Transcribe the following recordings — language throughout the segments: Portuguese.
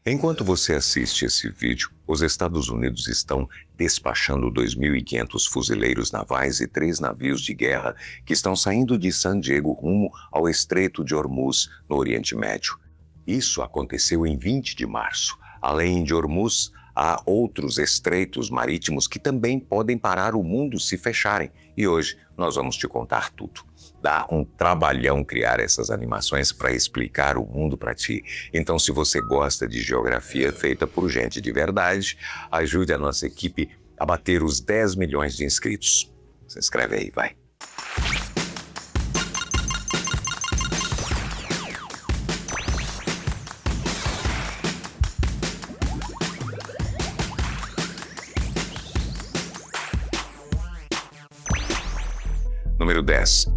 Enquanto você assiste esse vídeo, os Estados Unidos estão despachando 2.500 fuzileiros navais e 3 navios de guerra que estão saindo de San Diego rumo ao Estreito de Hormuz, no Oriente Médio. Isso aconteceu em 20 de março. Além de Hormuz, há outros estreitos marítimos que também podem parar o mundo se fecharem. E hoje nós vamos te contar tudo. Dá um trabalhão criar essas animações para explicar o mundo para ti. Então, se você gosta de geografia feita por gente de verdade, ajude a nossa equipe a bater os 10 milhões de inscritos. Se inscreve aí, vai. Número 10.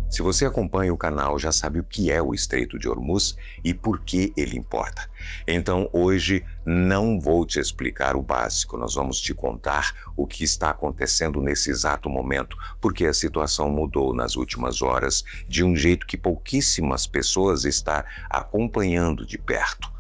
Se você acompanha o canal, já sabe o que é o Estreito de Hormuz e por que ele importa. Então, hoje não vou te explicar o básico, nós vamos te contar o que está acontecendo nesse exato momento, porque a situação mudou nas últimas horas de um jeito que pouquíssimas pessoas estão acompanhando de perto.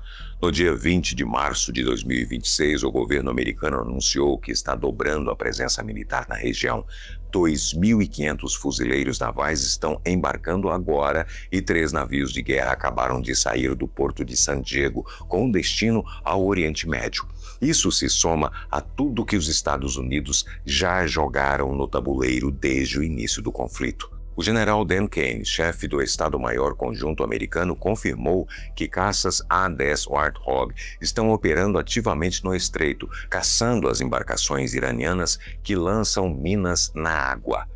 No dia 20 de março de 2026, o governo americano anunciou que está dobrando a presença militar na região. 2.500 fuzileiros navais estão embarcando agora e 3 navios de guerra acabaram de sair do porto de San Diego com destino ao Oriente Médio. Isso se soma a tudo que os Estados Unidos já jogaram no tabuleiro desde o início do conflito. O general Dan Kane, chefe do Estado-Maior Conjunto americano, confirmou que caças A-10 Warthog estão operando ativamente no estreito, caçando as embarcações iranianas que lançam minas na água.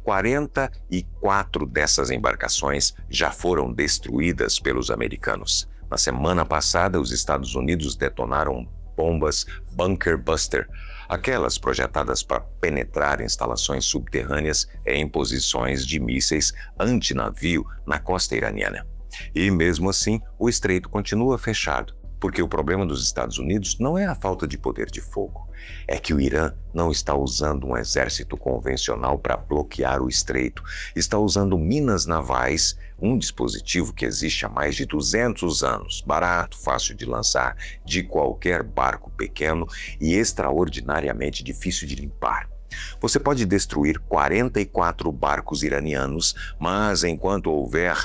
44 dessas embarcações já foram destruídas pelos americanos. Na semana passada, os Estados Unidos detonaram bombas Bunker Buster, aquelas projetadas para penetrar instalações subterrâneas em posições de mísseis antinavio na costa iraniana. E mesmo assim, o estreito continua fechado, porque o problema dos Estados Unidos não é a falta de poder de fogo, é que o Irã não está usando um exército convencional para bloquear o estreito, está usando minas navais, um dispositivo que existe há mais de 200 anos, barato, fácil de lançar de qualquer barco pequeno e extraordinariamente difícil de limpar. Você pode destruir 44 barcos iranianos, mas enquanto houver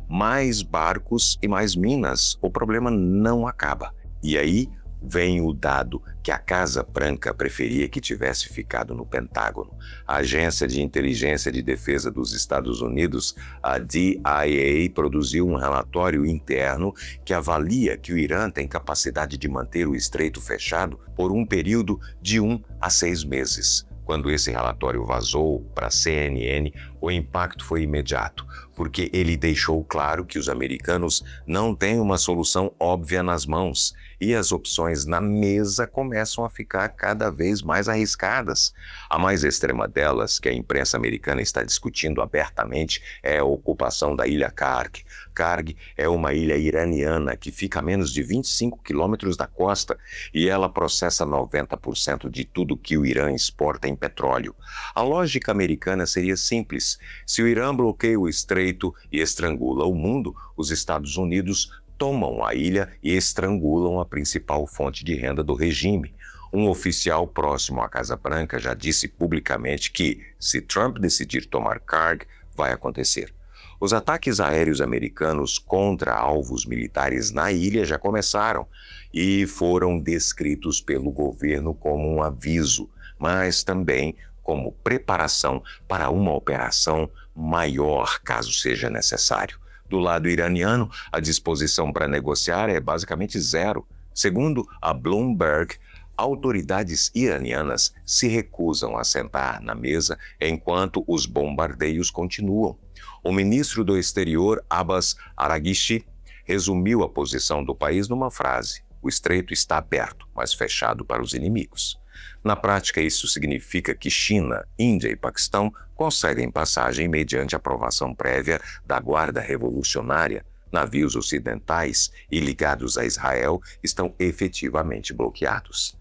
mais barcos e mais minas, o problema não acaba. E aí vem o dado que a Casa Branca preferia que tivesse ficado no Pentágono. A Agência de Inteligência de Defesa dos Estados Unidos, a DIA, produziu um relatório interno que avalia que o Irã tem capacidade de manter o estreito fechado por um período de 1 a 6 meses. Quando esse relatório vazou para a CNN, o impacto foi imediato, porque ele deixou claro que os americanos não têm uma solução óbvia nas mãos e as opções na mesa começam a ficar cada vez mais arriscadas. A mais extrema delas, que a imprensa americana está discutindo abertamente, é a ocupação da ilha Karg. Karg é uma ilha iraniana que fica a menos de 25 quilômetros da costa e ela processa 90% de tudo que o Irã exporta em petróleo. A lógica americana seria simples. Se o Irã bloqueia o estreito e estrangula o mundo, os Estados Unidos tomam a ilha e estrangulam a principal fonte de renda do regime. Um oficial próximo à Casa Branca já disse publicamente que, se Trump decidir tomar Karg, vai acontecer. Os ataques aéreos americanos contra alvos militares na ilha já começaram e foram descritos pelo governo como um aviso, mas também como preparação para uma operação maior, caso seja necessário. Do lado iraniano, a disposição para negociar é basicamente zero. Segundo a Bloomberg, autoridades iranianas se recusam a sentar na mesa enquanto os bombardeios continuam. O ministro do Exterior, Abbas Araghchi, resumiu a posição do país numa frase: o estreito está aberto, mas fechado para os inimigos. Na prática, isso significa que China, Índia e Paquistão concedem passagem mediante aprovação prévia da Guarda Revolucionária. Navios ocidentais e ligados a Israel estão efetivamente bloqueados.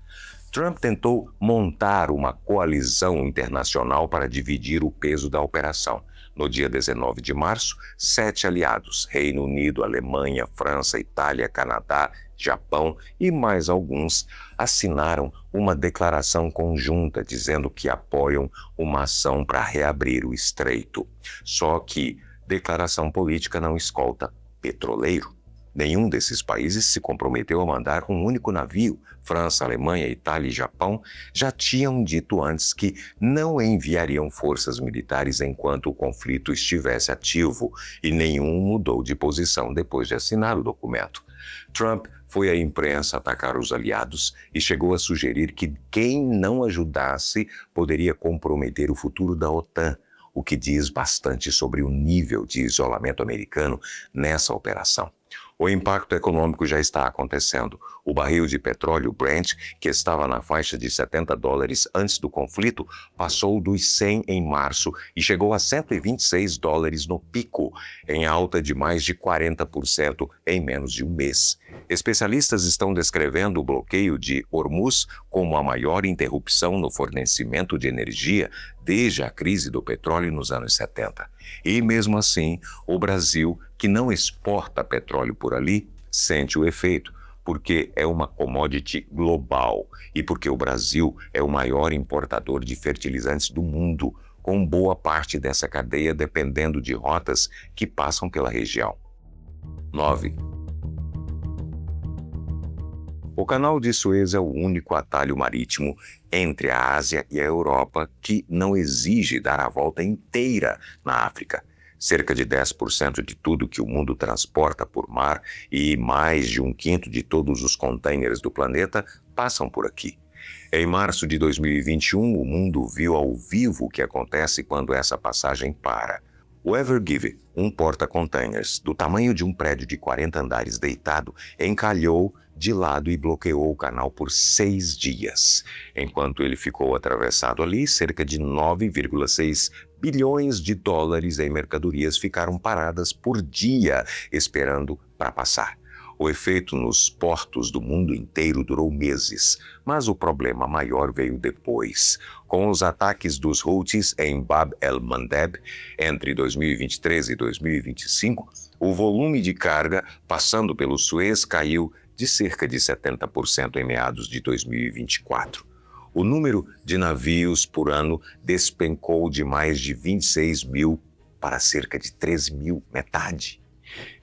Trump tentou montar uma coalizão internacional para dividir o peso da operação, No dia 19 de março, 7 aliados, Reino Unido, Alemanha, França, Itália, Canadá, Japão e mais alguns, assinaram uma declaração conjunta dizendo que apoiam uma ação para reabrir o estreito. Só que declaração política não escolta petroleiro. Nenhum desses países se comprometeu a mandar um único navio. França, Alemanha, Itália e Japão já tinham dito antes que não enviariam forças militares enquanto o conflito estivesse ativo, e nenhum mudou de posição depois de assinar o documento. Trump foi à imprensa atacar os aliados e chegou a sugerir que quem não ajudasse poderia comprometer o futuro da OTAN, o que diz bastante sobre o nível de isolamento americano nessa operação. O impacto econômico já está acontecendo. O barril de petróleo Brent, que estava na faixa de $70 antes do conflito, passou dos 100 em março e chegou a $126 no pico, em alta de mais de 40% em menos de um mês. Especialistas estão descrevendo o bloqueio de Hormuz como a maior interrupção no fornecimento de energia desde a crise do petróleo nos anos 70. E mesmo assim, o Brasil, que não exporta petróleo por ali, sente o efeito, porque é uma commodity global e porque o Brasil é o maior importador de fertilizantes do mundo, com boa parte dessa cadeia dependendo de rotas que passam pela região. 9. O Canal de Suez é o único atalho marítimo entre a Ásia e a Europa que não exige dar a volta inteira na África. Cerca de 10% de tudo que o mundo transporta por mar e mais de 1/5 de todos os containers do planeta passam por aqui. Em março de 2021, o mundo viu ao vivo o que acontece quando essa passagem para. O Ever Given, um porta-containers do tamanho de um prédio de 40 andares deitado, encalhou de lado e bloqueou o canal por 6 dias. Enquanto ele ficou atravessado ali, cerca de 9,6 bilhões de dólares em mercadorias ficaram paradas por dia, esperando para passar. O efeito nos portos do mundo inteiro durou meses, mas o problema maior veio depois. Com os ataques dos Houthis em Bab el-Mandeb entre 2023 e 2025, o volume de carga passando pelo Suez caiu de cerca de 70% em meados de 2024. O número de navios por ano despencou de mais de 26 mil para cerca de 13 mil, metade.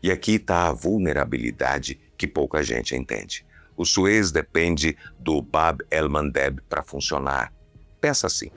E aqui está a vulnerabilidade que pouca gente entende. O Suez depende do Bab el-Mandeb para funcionar. Pensa assim,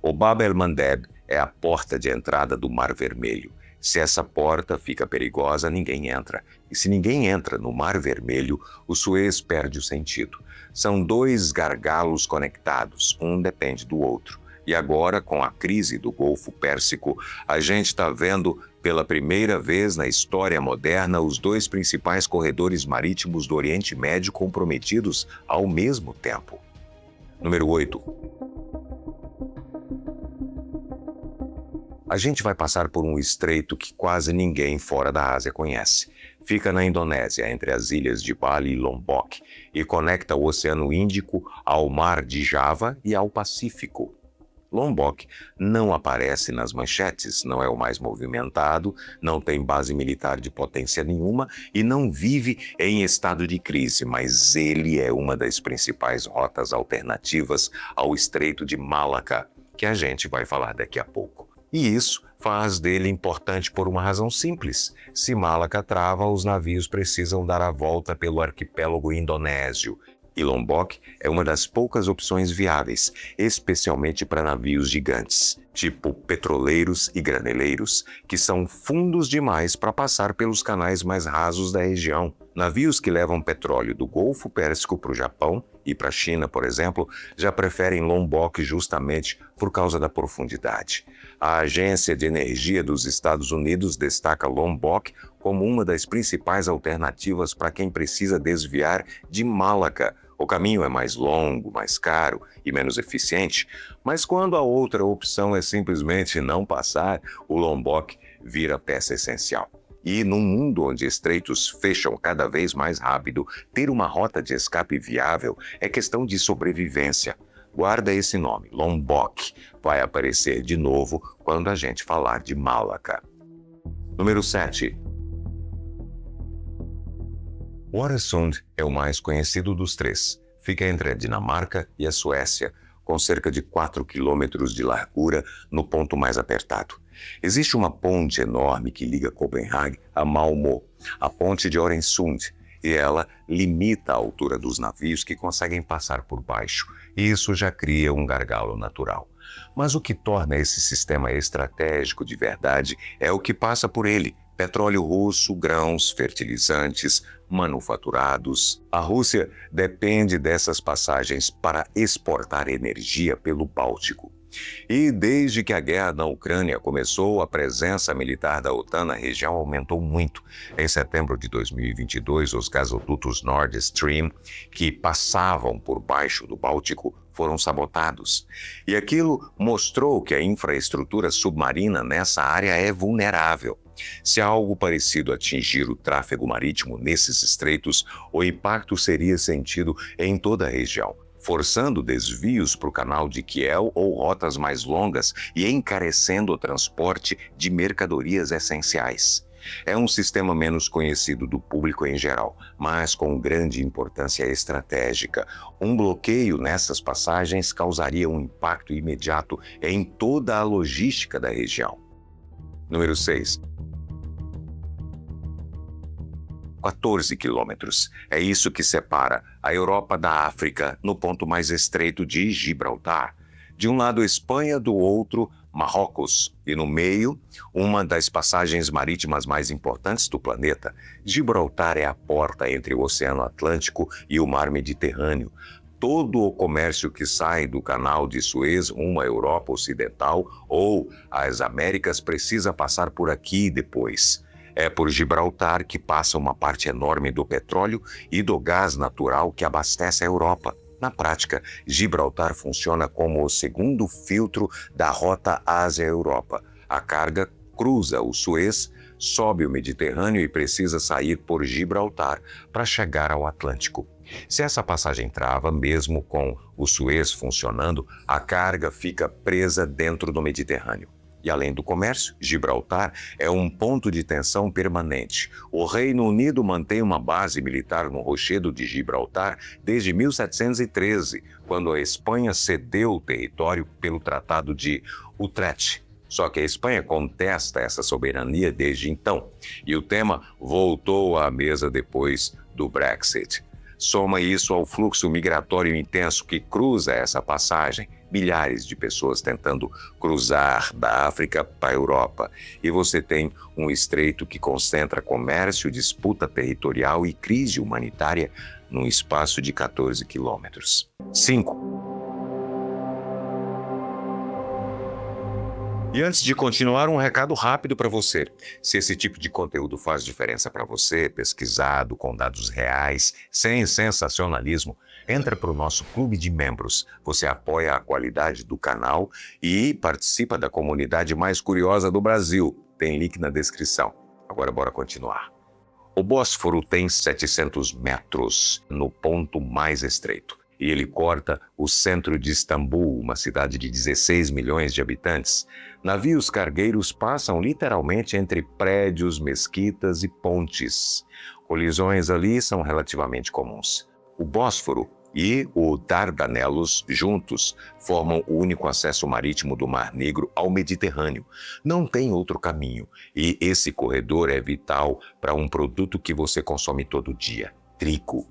o Bab el-Mandeb é a porta de entrada do Mar Vermelho. Se essa porta fica perigosa, ninguém entra. E se ninguém entra no Mar Vermelho, o Suez perde o sentido. São dois gargalos conectados, um depende do outro. E agora, com a crise do Golfo Pérsico, a gente está vendo pela primeira vez na história moderna os dois principais corredores marítimos do Oriente Médio comprometidos ao mesmo tempo. Número 8. A gente vai passar por um estreito que quase ninguém fora da Ásia conhece. Fica na Indonésia, entre as ilhas de Bali e Lombok, e conecta o Oceano Índico ao Mar de Java e ao Pacífico. Lombok não aparece nas manchetes, não é o mais movimentado, não tem base militar de potência nenhuma e não vive em estado de crise, mas ele é uma das principais rotas alternativas ao Estreito de Malaca, que a gente vai falar daqui a pouco. E isso faz dele importante por uma razão simples. Se Malaca trava, os navios precisam dar a volta pelo arquipélago indonésio. E Lombok é uma das poucas opções viáveis, especialmente para navios gigantes, tipo petroleiros e graneleiros, que são fundos demais para passar pelos canais mais rasos da região. Navios que levam petróleo do Golfo Pérsico para o Japão e para a China, por exemplo, já preferem Lombok justamente por causa da profundidade. A Agência de Energia dos Estados Unidos destaca Lombok como uma das principais alternativas para quem precisa desviar de Malaca. O caminho é mais longo, mais caro e menos eficiente, mas quando a outra opção é simplesmente não passar, o Lombok vira peça essencial. E num mundo onde estreitos fecham cada vez mais rápido, ter uma rota de escape viável é questão de sobrevivência. Guarda esse nome, Lombok. Vai aparecer de novo quando a gente falar de Malaca. Número 7. O Øresund é o mais conhecido dos três. Fica entre a Dinamarca e a Suécia, com cerca de 4 quilômetros de largura no ponto mais apertado. Existe uma ponte enorme que liga Copenhague a Malmö, a ponte de Øresund, e ela limita a altura dos navios que conseguem passar por baixo, e isso já cria um gargalo natural. Mas o que torna esse sistema estratégico de verdade é o que passa por ele: petróleo russo, grãos, fertilizantes, manufaturados. A Rússia depende dessas passagens para exportar energia pelo Báltico. E desde que a guerra na Ucrânia começou, a presença militar da OTAN na região aumentou muito. Em setembro de 2022, os gasodutos Nord Stream, que passavam por baixo do Báltico, foram sabotados. E aquilo mostrou que a infraestrutura submarina nessa área é vulnerável. Se algo parecido atingir o tráfego marítimo nesses estreitos, o impacto seria sentido em toda a região, forçando desvios para o canal de Kiel ou rotas mais longas e encarecendo o transporte de mercadorias essenciais. É um sistema menos conhecido do público em geral, mas com grande importância estratégica. Um bloqueio nessas passagens causaria um impacto imediato em toda a logística da região. Número 6. 14 quilômetros. É isso que separa a Europa da África no ponto mais estreito de Gibraltar. De um lado, Espanha, do outro, Marrocos. E no meio, uma das passagens marítimas mais importantes do planeta. Gibraltar é a porta entre o Oceano Atlântico e o Mar Mediterrâneo. Todo o comércio que sai do Canal de Suez rumo à Europa Ocidental ou às Américas precisa passar por aqui depois. É por Gibraltar que passa uma parte enorme do petróleo e do gás natural que abastece a Europa. Na prática, Gibraltar funciona como o segundo filtro da rota Ásia-Europa. A carga cruza o Suez, sobe o Mediterrâneo e precisa sair por Gibraltar para chegar ao Atlântico. Se essa passagem trava, mesmo com o Suez funcionando, a carga fica presa dentro do Mediterrâneo. E além do comércio, Gibraltar é um ponto de tensão permanente. O Reino Unido mantém uma base militar no Rochedo de Gibraltar desde 1713, quando a Espanha cedeu o território pelo Tratado de Utrecht. Só que a Espanha contesta essa soberania desde então, e o tema voltou à mesa depois do Brexit. Soma isso ao fluxo migratório intenso que cruza essa passagem, milhares de pessoas tentando cruzar da África para a Europa. E você tem um estreito que concentra comércio, disputa territorial e crise humanitária num espaço de 14 quilômetros. 5. E antes de continuar, um recado rápido para você. Se esse tipo de conteúdo faz diferença para você, pesquisado, com dados reais, sem sensacionalismo, entra para o nosso clube de membros. Você apoia a qualidade do canal e participa da comunidade mais curiosa do Brasil. Tem link na descrição. Agora bora continuar. O Bósforo tem 700 metros no ponto mais estreito. E ele corta o centro de Istambul, uma cidade de 16 milhões de habitantes. Navios cargueiros passam literalmente entre prédios, mesquitas e pontes. Colisões ali são relativamente comuns. O Bósforo e o Dardanelos juntos formam o único acesso marítimo do Mar Negro ao Mediterrâneo. Não tem outro caminho, e esse corredor é vital para um produto que você consome todo dia: trigo.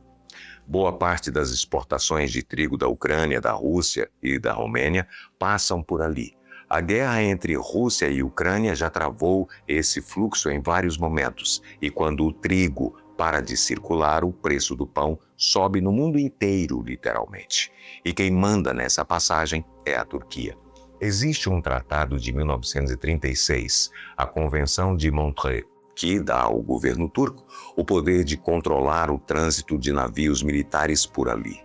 Boa parte das exportações de trigo da Ucrânia, da Rússia e da Romênia passam por ali. A guerra entre Rússia e Ucrânia já travou esse fluxo em vários momentos, e quando o trigo para de circular, o preço do pão sobe no mundo inteiro, literalmente. E quem manda nessa passagem é a Turquia. Existe um tratado de 1936, a Convenção de Montreux, que dá ao governo turco o poder de controlar o trânsito de navios militares por ali.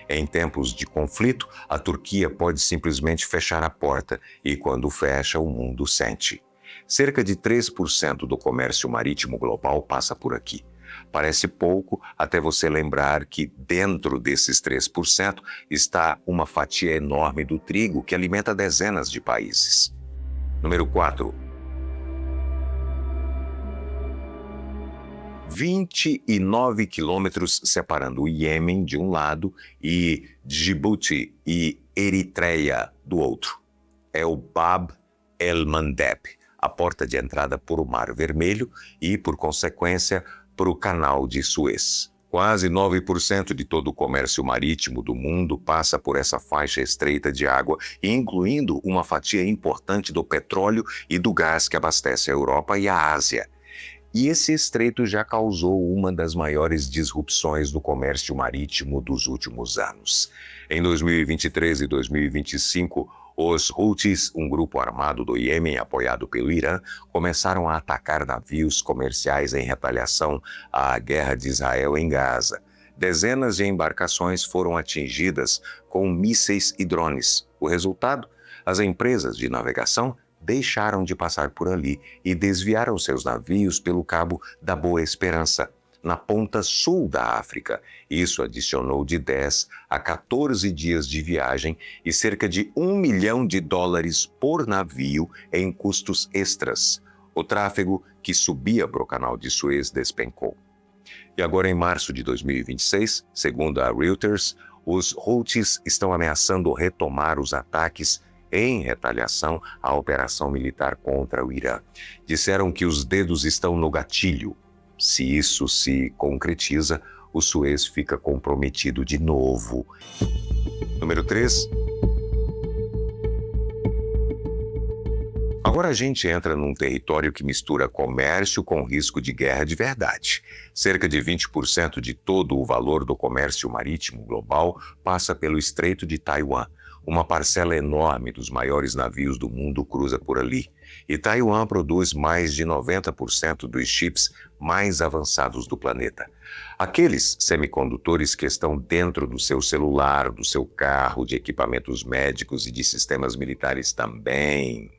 Em tempos de conflito, a Turquia pode simplesmente fechar a porta e, quando fecha, o mundo sente. Cerca de 3% do comércio marítimo global passa por aqui. Parece pouco até você lembrar que dentro desses 3% está uma fatia enorme do trigo que alimenta dezenas de países. Número 4. 29 quilômetros separando o Iêmen de um lado e Djibouti e Eritreia do outro. É o Bab el-Mandeb, a porta de entrada por o Mar Vermelho e, por consequência, por o Canal de Suez. Quase 9% de todo o comércio marítimo do mundo passa por essa faixa estreita de água, incluindo uma fatia importante do petróleo e do gás que abastece a Europa e a Ásia. E esse estreito já causou uma das maiores disrupções no comércio marítimo dos últimos anos. Em 2023 e 2025, os Houthis, um grupo armado do Iêmen apoiado pelo Irã, começaram a atacar navios comerciais em retaliação à guerra de Israel em Gaza. Dezenas de embarcações foram atingidas com mísseis e drones. O resultado? As empresas de navegação deixaram de passar por ali e desviaram seus navios pelo Cabo da Boa Esperança, na ponta sul da África. Isso adicionou de 10 a 14 dias de viagem e cerca de $1 milhão por navio em custos extras. O tráfego que subia para o Canal de Suez despencou. E agora, em março de 2026, segundo a Reuters, os Houthis estão ameaçando retomar os ataques em retaliação à operação militar contra o Irã. Disseram que os dedos estão no gatilho. Se isso se concretiza, o Suez fica comprometido de novo. Número 3. Agora a gente entra num território que mistura comércio com risco de guerra de verdade. Cerca de 20% de todo o valor do comércio marítimo global passa pelo Estreito de Taiwan. Uma parcela enorme dos maiores navios do mundo cruza por ali. E Taiwan produz mais de 90% dos chips mais avançados do planeta. Aqueles semicondutores que estão dentro do seu celular, do seu carro, de equipamentos médicos e de sistemas militares também.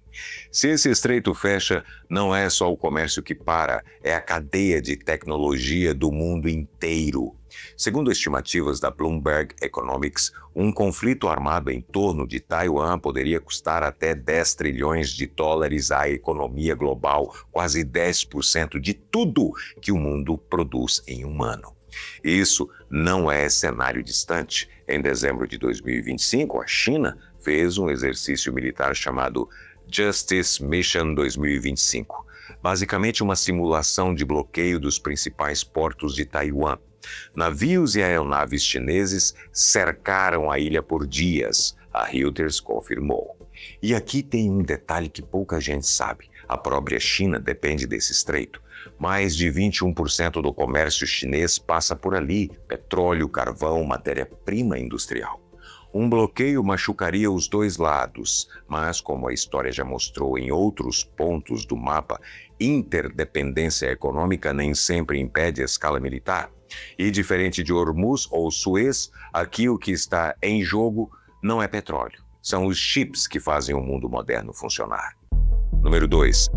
Se esse estreito fecha, não é só o comércio que para, é a cadeia de tecnologia do mundo inteiro. Segundo estimativas da Bloomberg Economics, um conflito armado em torno de Taiwan poderia custar até $10 trilhões à economia global, quase 10% de tudo que o mundo produz em um ano. Isso não é cenário distante. Em dezembro de 2025, a China fez um exercício militar chamado Justice Mission 2025, basicamente uma simulação de bloqueio dos principais portos de Taiwan. Navios e aeronaves chineses cercaram a ilha por dias, a Reuters confirmou. E aqui tem um detalhe que pouca gente sabe. A própria China depende desse estreito. Mais de 21% do comércio chinês passa por ali: petróleo, carvão, matéria-prima industrial. Um bloqueio machucaria os dois lados, mas, como a história já mostrou em outros pontos do mapa, interdependência econômica nem sempre impede a escala militar. E diferente de Hormuz ou Suez, aqui o que está em jogo não é petróleo. São os chips que fazem o mundo moderno funcionar. Número 2.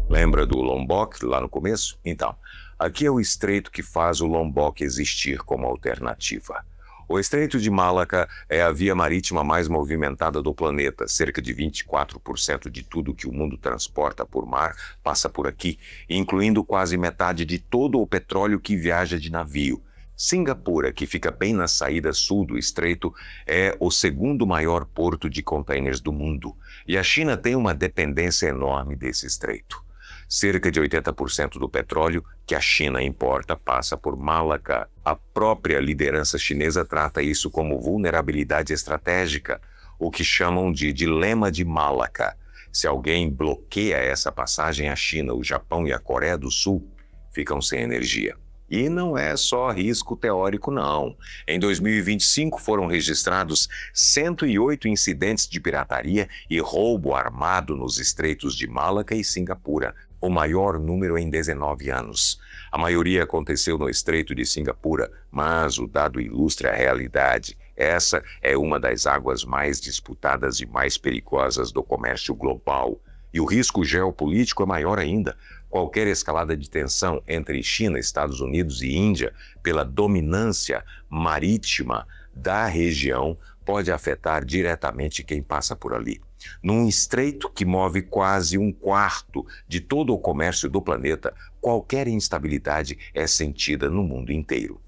Lembra do Lombok lá no começo? Então, aqui é o estreito que faz o Lombok existir como alternativa. O Estreito de Malaca é a via marítima mais movimentada do planeta. Cerca de 24% de tudo que o mundo transporta por mar passa por aqui, incluindo quase metade de todo o petróleo que viaja de navio. Singapura, que fica bem na saída sul do estreito, é o segundo maior porto de containers do mundo. E a China tem uma dependência enorme desse estreito. Cerca de 80% do petróleo que a China importa passa por Malaca. A própria liderança chinesa trata isso como vulnerabilidade estratégica, o que chamam de dilema de Malaca. Se alguém bloqueia essa passagem, a China, o Japão e a Coreia do Sul ficam sem energia. E não é só risco teórico, não. Em 2025 foram registrados 108 incidentes de pirataria e roubo armado nos estreitos de Malaca e Singapura, o maior número em 19 anos. A maioria aconteceu no Estreito de Singapura, mas o dado ilustra a realidade. Essa é uma das águas mais disputadas e mais perigosas do comércio global. E o risco geopolítico é maior ainda. Qualquer escalada de tensão entre China, Estados Unidos e Índia pela dominância marítima da região pode afetar diretamente quem passa por ali. Num estreito que move quase um quarto de todo o comércio do planeta, qualquer instabilidade é sentida no mundo inteiro.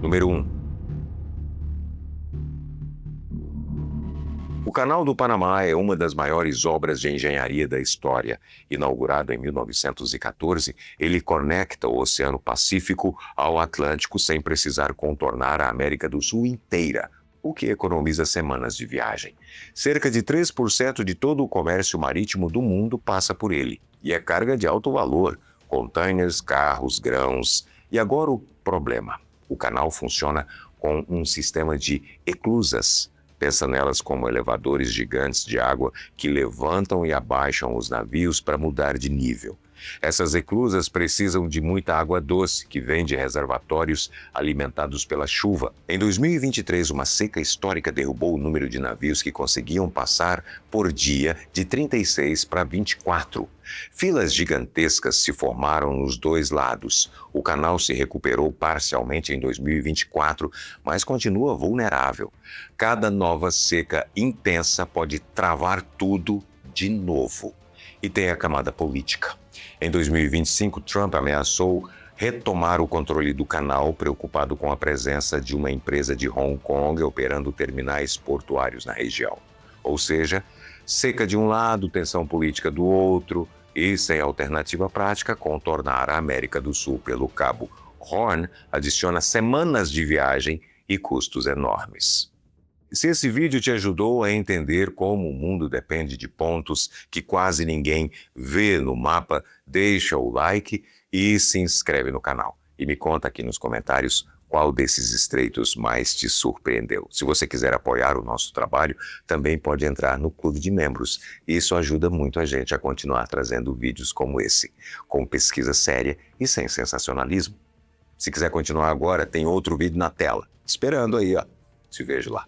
Número 1. O Canal do Panamá é uma das maiores obras de engenharia da história. Inaugurado em 1914, ele conecta o Oceano Pacífico ao Atlântico sem precisar contornar a América do Sul inteira, o que economiza semanas de viagem. Cerca de 3% de todo o comércio marítimo do mundo passa por ele, e é carga de alto valor, containers, carros, grãos. E agora o problema: o canal funciona com um sistema de eclusas. Pensa nelas como elevadores gigantes de água que levantam e abaixam os navios para mudar de nível. Essas eclusas precisam de muita água doce, que vem de reservatórios alimentados pela chuva. Em 2023, uma seca histórica derrubou o número de navios que conseguiam passar por dia de 36 para 24. Filas gigantescas se formaram nos dois lados. O canal se recuperou parcialmente em 2024, mas continua vulnerável. Cada nova seca intensa pode travar tudo de novo. E tem a camada política. Em 2025, Trump ameaçou retomar o controle do canal, preocupado com a presença de uma empresa de Hong Kong operando terminais portuários na região. Ou seja, seca de um lado, tensão política do outro e, sem alternativa prática, contornar a América do Sul pelo Cabo Horn adiciona semanas de viagem e custos enormes. Se esse vídeo te ajudou a entender como o mundo depende de pontos que quase ninguém vê no mapa, deixa o like e se inscreve no canal. E me conta aqui nos comentários qual desses estreitos mais te surpreendeu. Se você quiser apoiar o nosso trabalho, também pode entrar no clube de membros. Isso ajuda muito a gente a continuar trazendo vídeos como esse, com pesquisa séria e sem sensacionalismo. Se quiser continuar agora, tem outro vídeo na tela, esperando aí, ó. Te vejo lá.